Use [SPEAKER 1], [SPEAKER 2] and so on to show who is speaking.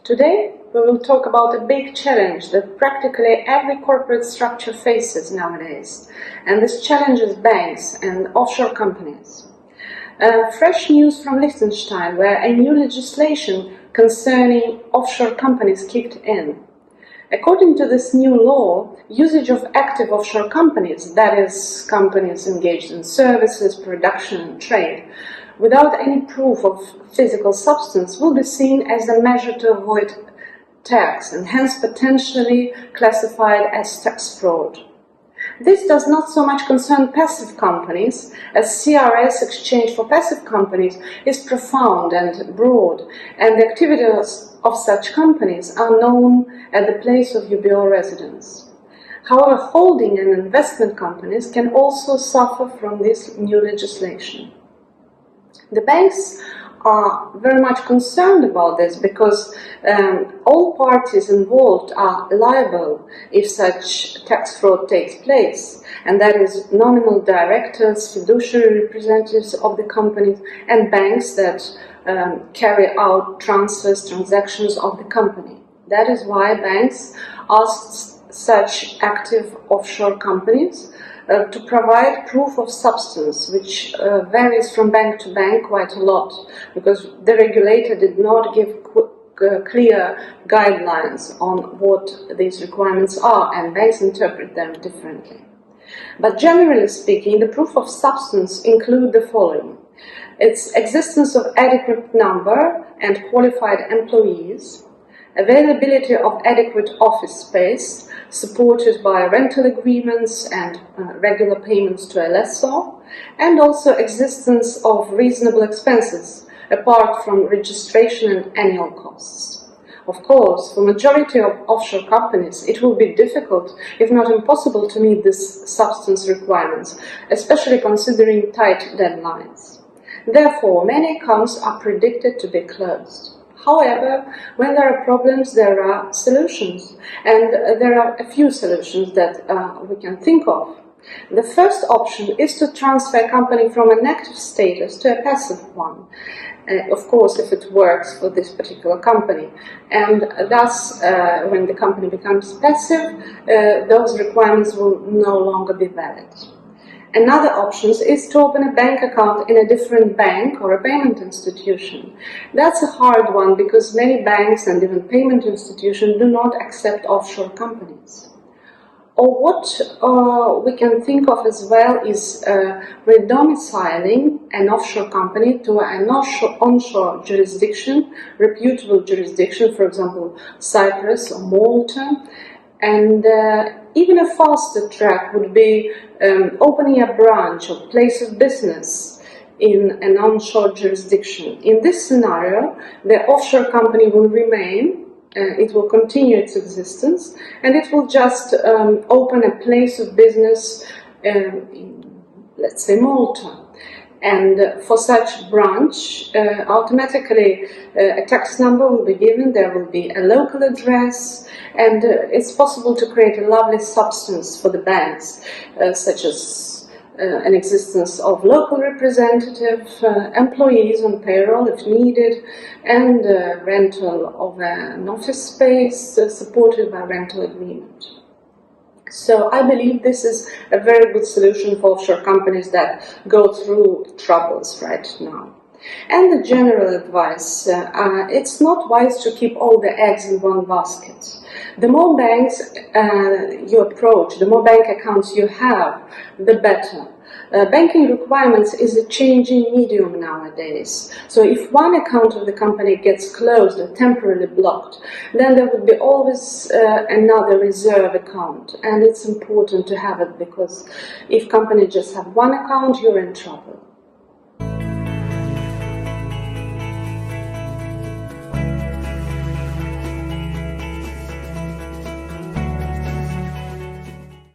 [SPEAKER 1] Today, we will talk about a big challenge that practically every corporate structure faces nowadays, and this challenges banks and offshore companies. Fresh news from Liechtenstein, where a new legislation concerning offshore companies kicked in. According to this new law, usage of active offshore companies, that is, companies engaged in services, production and trade, without any proof of physical substance, will be seen as a measure to avoid tax and hence potentially classified as tax fraud. This does not so much concern passive companies, as CRS exchange for passive companies is profound and broad, and the activities of such companies are known at the place of UBO residence. However, holding and investment companies can also suffer from this new legislation. The banks are very much concerned about this because all parties involved are liable if such tax fraud takes place, and that is nominal directors, fiduciary representatives of the companies, and banks that carry out transactions of the company. That is why banks asked such active offshore companies to provide proof of substance, which varies from bank to bank quite a lot, because the regulator did not give clear guidelines on what these requirements are, and banks interpret them differently. But generally speaking, the proof of substance include the following: its existence of adequate number and qualified employees, availability of adequate office space, supported by rental agreements and regular payments to a lessor, and also existence of reasonable expenses, apart from registration and annual costs. Of course, for majority of offshore companies, it will be difficult, if not impossible, to meet these substance requirements, especially considering tight deadlines. Therefore, many accounts are predicted to be closed. However, when there are problems, there are solutions, and there are a few solutions that we can think of. The first option is to transfer a company from an active status to a passive one, of course, if it works for this particular company. And thus, when the company becomes passive, those requirements will no longer be valid. Another option is to open a bank account in a different bank or a payment institution. That's a hard one because many banks and even payment institutions do not accept offshore companies. Or what we can think of as well is redomiciling an offshore company to an onshore jurisdiction, reputable jurisdiction, for example, Cyprus or Malta. And even a faster track would be opening a branch or place of business in an onshore jurisdiction. In this scenario, the offshore company will remain, it will continue its existence, and it will just open a place of business in, let's say, Malta. And for such branch, automatically a tax number will be given, there will be a local address, and it's possible to create a lovely substance for the banks, such as an existence of local representative, employees on payroll if needed, and rental of an office space supported by rental agreement. So I believe this is a very good solution for offshore companies that go through troubles right now. And the general advice, it's not wise to keep all the eggs in one basket. The more banks you approach, the more bank accounts you have, the better. Banking requirements is a changing medium nowadays. So if one account of the company gets closed or temporarily blocked, then there will be always another reserve account. And it's important to have it because if company just have one account, you're in trouble.